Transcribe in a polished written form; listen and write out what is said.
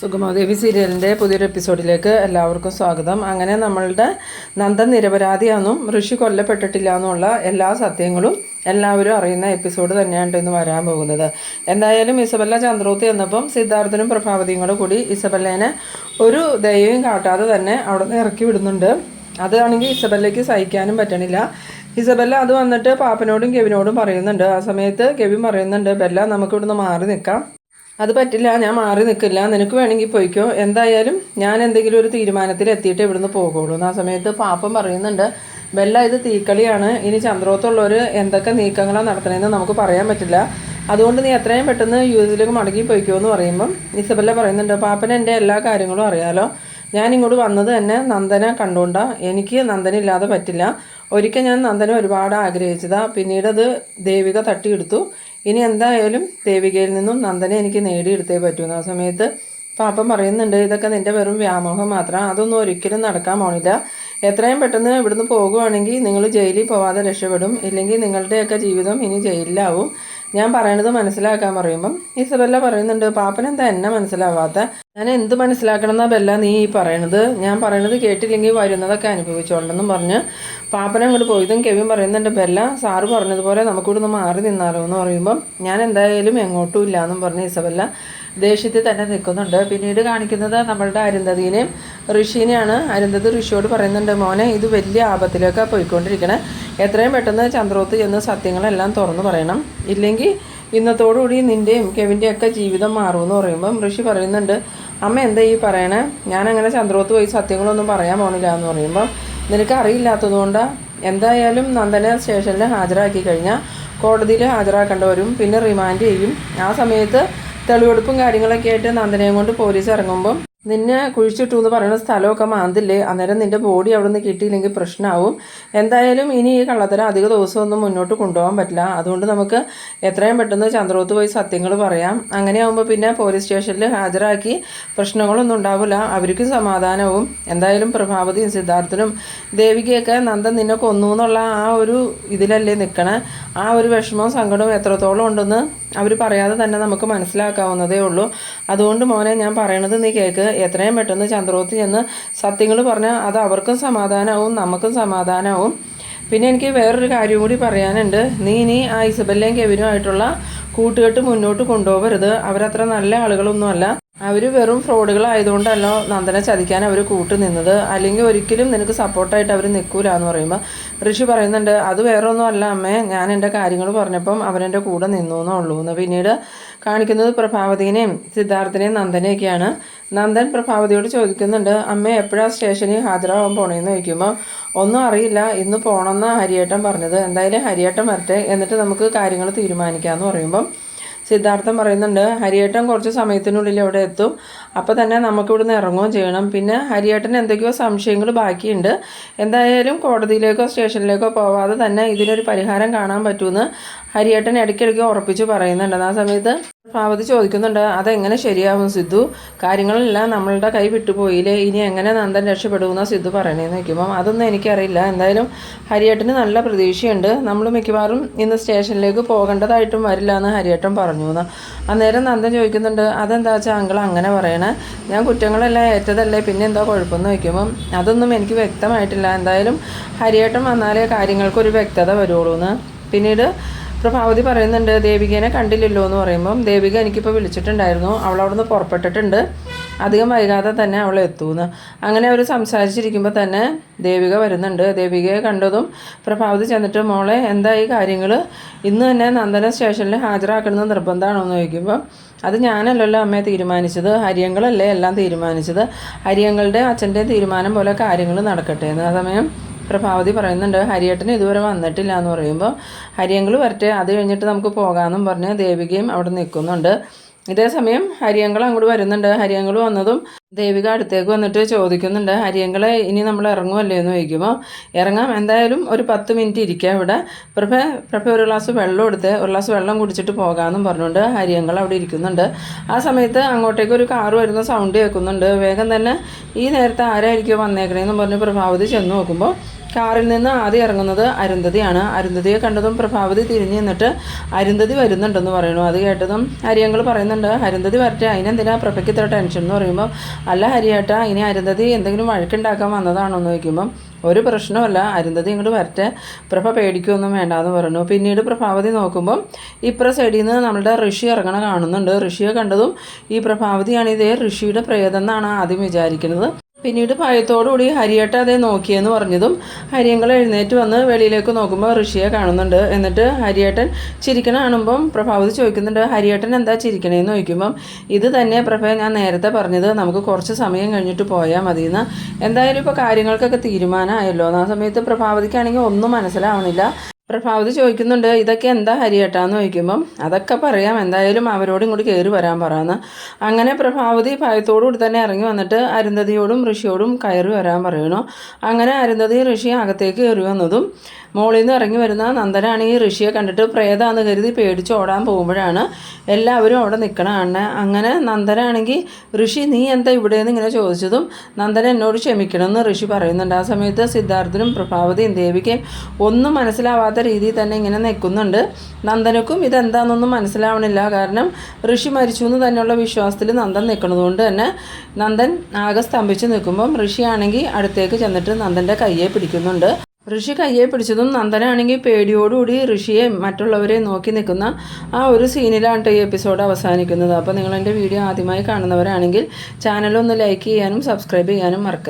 സുഗമാദേവി സീരിയലിൻ്റെ പുതിയൊരു എപ്പിസോഡിലേക്ക് എല്ലാവർക്കും സ്വാഗതം. അങ്ങനെ നമ്മളുടെ നന്ദൻ നിരപരാധിയാണെന്നും ഋഷി കൊല്ലപ്പെട്ടിട്ടില്ല എന്നുള്ള എല്ലാ സത്യങ്ങളും എല്ലാവരും അറിയുന്ന എപ്പിസോഡ് തന്നെയാണ് ഇന്ന് വരാൻ പോകുന്നത്. എന്തായാലും ഇസബല്ല ചന്ദ്രോത്തി എന്നപ്പം സിദ്ധാർത്ഥനും പ്രഭാവതിയും കൂടെ കൂടി ഇസബല്ലേനെ ഒരു ദയവും കാട്ടാതെ തന്നെ അവിടെ നിന്ന് ഇറക്കി വിടുന്നുണ്ട്. അതാണെങ്കിൽ ഇസബല്ലയ്ക്ക് സഹിക്കാനും പറ്റണില്ല. ഇസബല്ല അത് വന്നിട്ട് പാപ്പനോടും കെവിനോടും പറയുന്നുണ്ട്. ആ സമയത്ത് കെവിൻ പറയുന്നുണ്ട്, ബെല്ല നമുക്കിവിടുന്ന് മാറി നിൽക്കാം. അത് പറ്റില്ല, ഞാൻ മാറി നിൽക്കില്ല, നിനക്ക് വേണമെങ്കിൽ പോയിക്കോ, എന്തായാലും ഞാൻ എന്തെങ്കിലും ഒരു തീരുമാനത്തിൽ എത്തിയിട്ട് ഇവിടുന്ന് പോകുള്ളൂ. ആ സമയത്ത് പാപ്പൻ പറയുന്നുണ്ട്, ബെല്ല ഇത് തീക്കളിയാണ്, ഇനി ചന്ദ്രോത്തുള്ളവർ എന്തൊക്കെ നീക്കങ്ങളാണ് നടത്തണമെന്ന് നമുക്ക് പറയാൻ പറ്റില്ല, അതുകൊണ്ട് നീ എത്രയും പെട്ടെന്ന് യുഎസിലേക്ക് മടങ്ങി പോയിക്കോ എന്ന് പറയുമ്പം ഇസബല്ല പറയുന്നുണ്ട്, പാപ്പന് എൻ്റെ എല്ലാ കാര്യങ്ങളും അറിയാലോ, ഞാൻ ഇങ്ങോട്ട് വന്നത് തന്നെ നന്ദനെ കണ്ടുകൊണ്ടാണ്, എനിക്ക് നന്ദനില്ലാതെ പറ്റില്ല, ഒരിക്കൽ ഞാൻ നന്ദനെ ഒരുപാട് ആഗ്രഹിച്ചതാണ്, പിന്നീടത് ദേവിക തട്ടിയെടുത്തു, ഇനി എന്തായാലും ദേവികയിൽ നിന്നും നന്ദനെ എനിക്ക് നേടിയെടുത്തേ പറ്റുമെന്ന്. ആ സമയത്ത് പാപ്പൻ പറയുന്നുണ്ട്, ഇതൊക്കെ നിൻ്റെ വെറും വ്യാമോഹം മാത്രം, അതൊന്നും ഒരിക്കലും നടക്കാൻ പോണില്ല, എത്രയും പെട്ടെന്ന് ഇവിടുന്ന് പോകുവാണെങ്കിൽ നിങ്ങൾ ജയിലിൽ പോവാതെ രക്ഷപ്പെടും, ഇല്ലെങ്കിൽ നിങ്ങളുടെയൊക്കെ ജീവിതം ഇനി ജയിലിലാവും, ഞാൻ പറയണത് മനസ്സിലാക്കാൻ പറയുമ്പം ഇസബല്ല പറയുന്നുണ്ട്, പാപ്പൻ എന്താ എന്നെ മനസ്സിലാവാത്ത, ഞാൻ എന്ത് മനസ്സിലാക്കണം എന്നാ ബെല്ല നീ ഈ പറയണത്, ഞാൻ പറയണത് കേട്ടില്ലെങ്കിൽ വരുന്നതൊക്കെ അനുഭവിച്ചോളെന്നും പറഞ്ഞ് പാപ്പനെ അങ്ങോട്ട് പോയതും കെവിൻ പറയുന്നുണ്ട്, ബെല്ല സാറ് പറഞ്ഞതുപോലെ നമുക്കിവിടുന്ന് മാറി നിന്നാലോ എന്ന് പറയുമ്പം ഞാൻ എന്തായാലും എങ്ങോട്ടും ഇല്ല എന്നും പറഞ്ഞ് ഇസബല്ല ദേഷ്യത്തിൽ തന്നെ നിൽക്കുന്നുണ്ട്. പിന്നീട് കാണിക്കുന്നത് നമ്മളുടെ അരുന്ധതിനെയും ഋഷീനെയാണ്. അരുന്ധതി ഋഷിയോട് പറയുന്നുണ്ട്, മോനെ ഇത് വലിയ ആപത്തിലേക്കാണ് പോയിക്കൊണ്ടിരിക്കണേ, എത്രയും പെട്ടെന്ന് ചന്ദ്രോത്ത് ചെന്ന് സത്യങ്ങളെല്ലാം തുറന്നു പറയണം, ഇല്ലെങ്കിൽ ഇന്നത്തോടുകൂടി നിൻ്റെയും കെവിൻ്റെയും ഒക്കെ ജീവിതം മാറുമെന്ന് പറയുമ്പം ഋഷി പറയുന്നുണ്ട്, അമ്മ എന്താ ഈ പറയണേ, ഞാനങ്ങനെ ചന്ദ്രോത്ത് പോയി സത്യങ്ങളൊന്നും പറയാൻ പോണില്ല എന്ന് പറയുമ്പം നിനക്ക് അറിയില്ലാത്തതുകൊണ്ടാണ്, എന്തായാലും നന്ദനെ സ്റ്റേഷനിൽ ഹാജരാക്കി കഴിഞ്ഞാൽ കോടതിയിൽ ഹാജരാക്കേണ്ടി വരും, പിന്നെ റിമാൻഡ് ചെയ്യും, ആ സമയത്ത് തെളിവെടുപ്പും കാര്യങ്ങളൊക്കെ ആയിട്ട് നന്ദനയും കൊണ്ട് പോലീസ് ഇറങ്ങുമ്പം നിന്നെ കുഴിച്ചിട്ടു എന്ന് പറയുന്ന സ്ഥലമൊക്കെ മാന്തില്ലേ, അന്നേരം നിൻ്റെ ബോഡി അവിടെ നിന്ന് കിട്ടിയില്ലെങ്കിൽ പ്രശ്നമാവും, എന്തായാലും ഇനി ഈ കള്ളത്തരം അധിക ദിവസമൊന്നും മുന്നോട്ട് കൊണ്ടുപോകാൻ പറ്റില്ല, അതുകൊണ്ട് നമുക്ക് എത്രയും പെട്ടെന്ന് ചന്ദ്രോത്ത് പോയി സത്യങ്ങൾ പറയാം, അങ്ങനെയാകുമ്പോൾ പിന്നെ പോലീസ് സ്റ്റേഷനിൽ ഹാജരാക്കി പ്രശ്നങ്ങളൊന്നും ഉണ്ടാവില്ല, അവർക്കും സമാധാനവും, എന്തായാലും പ്രഭാവതിയും സിദ്ധാർത്ഥനും ദേവികയൊക്കെ നന്ദൻ നിന്നെ കൊന്നു എന്നുള്ള ആ ഒരു ഇതിലല്ലേ നിൽക്കണേ, ആ ഒരു വിഷമവും സങ്കടവും എത്രത്തോളം ഉണ്ടെന്ന് അവർ പറയാതെ തന്നെ നമുക്ക് മനസ്സിലാക്കാവുന്നതേ ഉള്ളൂ, അതുകൊണ്ട് മോനെ ഞാൻ പറയണത് നീ കേൾക്ക്, എത്രയും പെട്ടെന്ന് ചന്ദ്രോത്ത് ചെന്ന് സത്യങ്ങൾ പറഞ്ഞാൽ അത് അവർക്കും സമാധാനമാവും നമുക്കും സമാധാനമാവും. പിന്നെ എനിക്ക് വേറൊരു കാര്യം കൂടി പറയാനുണ്ട്, നീ ഇനി ആ ഇസബല്ലയും കെവിനുമായിട്ടുള്ള കൂട്ടുകെട്ട് മുന്നോട്ട് കൊണ്ടുപോകരുത്, അവരത്ര നല്ല ആളുകളൊന്നുമല്ല, അവർ വെറും ഫ്രോഡുകളായതുകൊണ്ടല്ലോ നന്ദനെ ചതിക്കാൻ അവർ കൂട്ടു നിന്നത്, അല്ലെങ്കിൽ ഒരിക്കലും നിനക്ക് സപ്പോർട്ടായിട്ട് അവർ നിൽക്കൂല എന്ന് പറയുമ്പോൾ ഋഷി പറയുന്നുണ്ട്, അത് വേറെ ഒന്നും അല്ല അമ്മേ, ഞാൻ എൻ്റെ കാര്യങ്ങൾ പറഞ്ഞപ്പം അവരെൻ്റെ കൂടെ നിന്നു എന്നുള്ളൂ എന്ന്. പിന്നീട് കാണിക്കുന്നത് പ്രഭാവതിനെയും സിദ്ധാർത്ഥിനെയും നന്ദനെയൊക്കെയാണ്. നന്ദൻ പ്രഭാവതിയോട് ചോദിക്കുന്നുണ്ട്, അമ്മേ എപ്പോഴാണ് സ്റ്റേഷനിൽ ഹാജരാകാൻ പോണേന്ന് ചോദിക്കുമ്പോൾ ഒന്നും അറിയില്ല, ഇന്ന് പോകണമെന്നാണ് ഹരിയേട്ടൻ പറഞ്ഞത്, എന്തായാലും ഹരിയേട്ടൻ വരട്ടെ എന്നിട്ട് നമുക്ക് കാര്യങ്ങൾ തീരുമാനിക്കാമെന്ന് പറയുമ്പം സിദ്ധാർത്ഥൻ പറയുന്നുണ്ട്, ഹരിയേട്ടൻ കുറച്ച് സമയത്തിനുള്ളിൽ അവിടെ എത്തും, അപ്പോൾ തന്നെ നമുക്കിവിടുന്ന് ഇറങ്ങുകയും ചെയ്യണം, പിന്നെ ഹരിയേട്ടൻ എന്തൊക്കെയോ സംശയങ്ങൾ ബാക്കിയുണ്ട്, എന്തായാലും കോടതിയിലേക്കോ സ്റ്റേഷനിലേക്കോ പോവാതെ തന്നെ ഇതിനൊരു പരിഹാരം കാണാൻ പറ്റുമെന്ന് ഹരിയേട്ടൻ ഇടയ്ക്കിടയ്ക്ക് ഉറപ്പിച്ച് പറയുന്നുണ്ട്. ആ സമയത്ത് പാവതി ചോദിക്കുന്നുണ്ട്, അതെങ്ങനെ ശരിയാവും സിദ്ധു, കാര്യങ്ങളെല്ലാം നമ്മളുടെ കൈ വിട്ടുപോയില്ലേ, ഇനി എങ്ങനെ നന്ദൻ രക്ഷപ്പെടുമെന്നാണ് സിദ്ധു പറയണേന്ന് വയ്ക്കുമ്പം അതൊന്നും എനിക്കറിയില്ല, എന്തായാലും ഹരിയേട്ടന് നല്ല പ്രതീക്ഷയുണ്ട്, നമ്മൾ മിക്കവാറും ഇന്ന് സ്റ്റേഷനിലേക്ക് പോകേണ്ടതായിട്ടും വരില്ല എന്ന് ഹരിയേട്ടൻ പറഞ്ഞു എന്ന്. അന്നേരം നന്ദൻ ചോദിക്കുന്നുണ്ട്, അതെന്താ വെച്ചാൽ അങ്കിൾ അങ്ങനെ പറയണേ, ഞാൻ കുറ്റങ്ങളെല്ലാം ഏറ്റതല്ലേ, പിന്നെ എന്താ കുഴപ്പമെന്ന് വയ്ക്കുമ്പം അതൊന്നും എനിക്ക് വ്യക്തമായിട്ടില്ല, എന്തായാലും ഹരിയേട്ടൻ വന്നാലേ കാര്യങ്ങൾക്കൊരു വ്യക്തത വരുള്ളൂ എന്ന്. പിന്നീട് പ്രഭാവതി പറയുന്നുണ്ട്, ദേവികേനെ കണ്ടില്ലല്ലോ എന്ന് പറയുമ്പം ദേവിക എനിക്കിപ്പോൾ വിളിച്ചിട്ടുണ്ടായിരുന്നു, അവളവിടുന്ന് പുറപ്പെട്ടിട്ടുണ്ട്, അധികം വൈകാതെ തന്നെ അവൾ എത്തുമെന്ന്. അങ്ങനെ അവർ സംസാരിച്ചിരിക്കുമ്പോൾ തന്നെ ദേവിക വരുന്നുണ്ട്. ദേവികയെ കണ്ടതും പ്രഭാവതി ചെന്നിട്ട്, മോളെ എന്താ ഈ കാര്യങ്ങൾ, ഇന്ന് തന്നെ നന്ദന സ്റ്റേഷനിൽ ഹാജരാക്കണമെന്ന് നിർബന്ധമാണോ എന്ന് ചോദിക്കുമ്പോൾ അത് ഞാനല്ലല്ലോ അമ്മയെ തീരുമാനിച്ചത്, ഹരിയങ്ങളല്ലേ എല്ലാം തീരുമാനിച്ചത്, ഹരിയങ്ങളുടെ അച്ഛൻ്റെ തീരുമാനം പോലെ കാര്യങ്ങൾ നടക്കട്ടെ എന്ന്. ആ സമയം പ്രഭാവതി പറയുന്നുണ്ട്, ഹരിയേട്ടന് ഇതുവരെ വന്നിട്ടില്ല എന്ന് പറയുമ്പോൾ ഹരിയങ്ങൾ വരട്ടെ, അത് കഴിഞ്ഞിട്ട് നമുക്ക് പോകാമെന്നും പറഞ്ഞ് ദേവികയും അവിടെ നിൽക്കുന്നുണ്ട്. ഇതേ സമയം ഹരിയങ്ങൾ അങ്ങോട്ട് വരുന്നുണ്ട്. ഹരിയങ്ങൾ വന്നതും ദേവിക അടുത്തേക്ക് വന്നിട്ട് ചോദിക്കുന്നുണ്ട്, ഹരിയങ്കളെ ഇനി നമ്മൾ ഇറങ്ങുമല്ലേ എന്ന് ചോദിക്കുമ്പോൾ, ഇറങ്ങാം, എന്തായാലും ഒരു 10 മിനിറ്റ് ഇരിക്കാം ഇവിടെ. പ്രഭ ഒരു ഗ്ലാസ് വെള്ളം എടുത്ത് ഒരു ഗ്ലാസ് വെള്ളം കുടിച്ചിട്ട് പോകാമെന്നും പറഞ്ഞുകൊണ്ട് ഹരിയങ്കൾ അവിടെ ഇരിക്കുന്നുണ്ട്. ആ സമയത്ത് അങ്ങോട്ടേക്ക് ഒരു കാറ് വരുന്ന സൗണ്ട് കേൾക്കുന്നുണ്ട്. വേഗം തന്നെ ഈ നേരത്തെ ആരായിരിക്കുമോ വന്നേക്കണേന്ന് പറഞ്ഞ് പ്രഭാവതി ചെന്ന് നോക്കുമ്പോൾ കാറിൽ നിന്ന് ആദ്യം ഇറങ്ങുന്നത് അരുന്ധതിയാണ്. അരുന്ധതിയെ കണ്ടതും പ്രഭാവതി തിരിഞ്ഞ് നിന്നിട്ട് അരുന്ധതി വരുന്നുണ്ടെന്ന് പറയുന്നു. അത് കേട്ടതും ഹരിയങ്കൾ പറയുന്നുണ്ട്, അരുന്ധതി വരട്ടെ, അതിനെന്തിനാ പ്രഭയ്ക്ക് ഇത്ര ടെൻഷൻ എന്ന് പറയുമ്പോൾ, അല്ല ഹരിയേട്ടാ, ഇനി അരുന്ധതി എന്തെങ്കിലും വഴക്കുണ്ടാക്കാൻ വന്നതാണോ എന്ന് ചോദിക്കുമ്പം, ഒരു പ്രശ്നമല്ല, അരുന്ധതി ഇങ്ങോട്ട് വരട്ടെ, പ്രഭ പേടിക്കുകയൊന്നും വേണ്ടാന്ന് പറഞ്ഞു. പിന്നീട് പ്രഭാവതി നോക്കുമ്പം ഇപ്പുറ സൈഡിൽ നിന്ന് നമ്മളുടെ ഋഷി ഇറങ്ങണ കാണുന്നുണ്ട്. ഋഷിയെ കണ്ടതും ഈ പ്രഭാവതിയാണ് ഇതേ ഋഷിയുടെ പ്രേതം എന്നാണ് ആദ്യം വിചാരിക്കുന്നത്. പിന്നീട് ഭയത്തോടുകൂടി ഹരിയേട്ട അതേ നോക്കിയെന്ന് പറഞ്ഞതും ഹരിയങ്കൾ എഴുന്നേറ്റ് വന്ന് വെളിയിലേക്ക് നോക്കുമ്പോൾ ഋഷിയെ കാണുന്നുണ്ട്. എന്നിട്ട് ഹരിയേട്ടൻ ചിരിക്കണ കാണുമ്പം പ്രഭാവതി ചോദിക്കുന്നുണ്ട്, ഹരിയേട്ടൻ എന്താ ചിരിക്കണേന്ന് ചോദിക്കുമ്പം, ഇത് തന്നെ പ്രഭ ഞാൻ നേരത്തെ പറഞ്ഞത്, നമുക്ക് കുറച്ച് സമയം കഴിഞ്ഞിട്ട് പോയാൽ മതിയെന്ന്. എന്തായാലും ഇപ്പോൾ കാര്യങ്ങൾക്കൊക്കെ തീരുമാനമായല്ലോ. ആ സമയത്ത് പ്രഭാവതിക്കാണെങ്കിൽ ഒന്നും മനസ്സിലാവണില്ല. പ്രഭാവതി ചോദിക്കുന്നുണ്ട്, ഇതൊക്കെ എന്താ ഹരിയേട്ടാന്ന് ചോദിക്കുമ്പം, അതൊക്കെ പറയാം, എന്തായാലും അവരോട് ഇങ്ങോട്ട് കയറി വരാൻ പറയാമെന്ന്. അങ്ങനെ പ്രഭാവതി ഭയത്തോടുകൂടി തന്നെ ഇറങ്ങി വന്നിട്ട് അരുന്ധതിയോടും ഋഷിയോടും കയറി വരാൻ പറയണു. അങ്ങനെ അരുന്ധതി ഋഷി അകത്തേക്ക് കയറി വന്നതും മോളിൽ നിന്ന് ഇറങ്ങി വരുന്ന നന്ദനാണെങ്കിൽ ഋഷിയെ കണ്ടിട്ട് പ്രേതാന്ന് കരുതി പേടിച്ച് ഓടാൻ പോകുമ്പോഴാണ് എല്ലാവരും അവിടെ നിൽക്കണ കാണുന്നത്. അങ്ങനെ നന്ദനാണെങ്കിൽ, ഋഷി നീ എന്താ ഇവിടെയെന്ന് ഇങ്ങനെ ചോദിച്ചതും നന്ദന എന്നോട് ക്ഷമിക്കണമെന്ന് ഋഷി പറയുന്നുണ്ട്. ആ സമയത്ത് സിദ്ധാർത്ഥനും പ്രഭാവതിയും ദേവികയും ഒന്നും മനസ്സിലാവാത്ത രീതിയിൽ തന്നെ ഇങ്ങനെ നിൽക്കുന്നുണ്ട്. നന്ദനക്കും ഇതെന്താണെന്നൊന്നും മനസ്സിലാവണില്ല. കാരണം ഋഷി മരിച്ചു എന്ന് തന്നെയുള്ള വിശ്വാസത്തിൽ നന്ദൻ നിൽക്കുന്നതുകൊണ്ട് തന്നെ നന്ദൻ ആകെ സ്തംഭിച്ച് നിൽക്കുമ്പം ഋഷിയാണെങ്കിൽ അടുത്തേക്ക് ചെന്നിട്ട് നന്ദൻ്റെ കയ്യെ പിടിക്കുന്നുണ്ട്. ഋഷി കയ്യെ പിടിച്ചതും നന്ദനാണെങ്കിൽ പേടിയോടുകൂടി ഋഷിയെ മറ്റുള്ളവരെ നോക്കി നിൽക്കുന്ന ആ ഒരു സീനിലാണ് ഈ എപ്പിസോഡ് അവസാനിക്കുന്നത്. അപ്പോൾ നിങ്ങൾ എൻ്റെ വീഡിയോ ആദ്യമായി കാണുന്നവരാണെങ്കിൽ ചാനലൊന്ന് ലൈക്ക് ചെയ്യാനും സബ്സ്ക്രൈബ് ചെയ്യാനും മറക്കരുത്.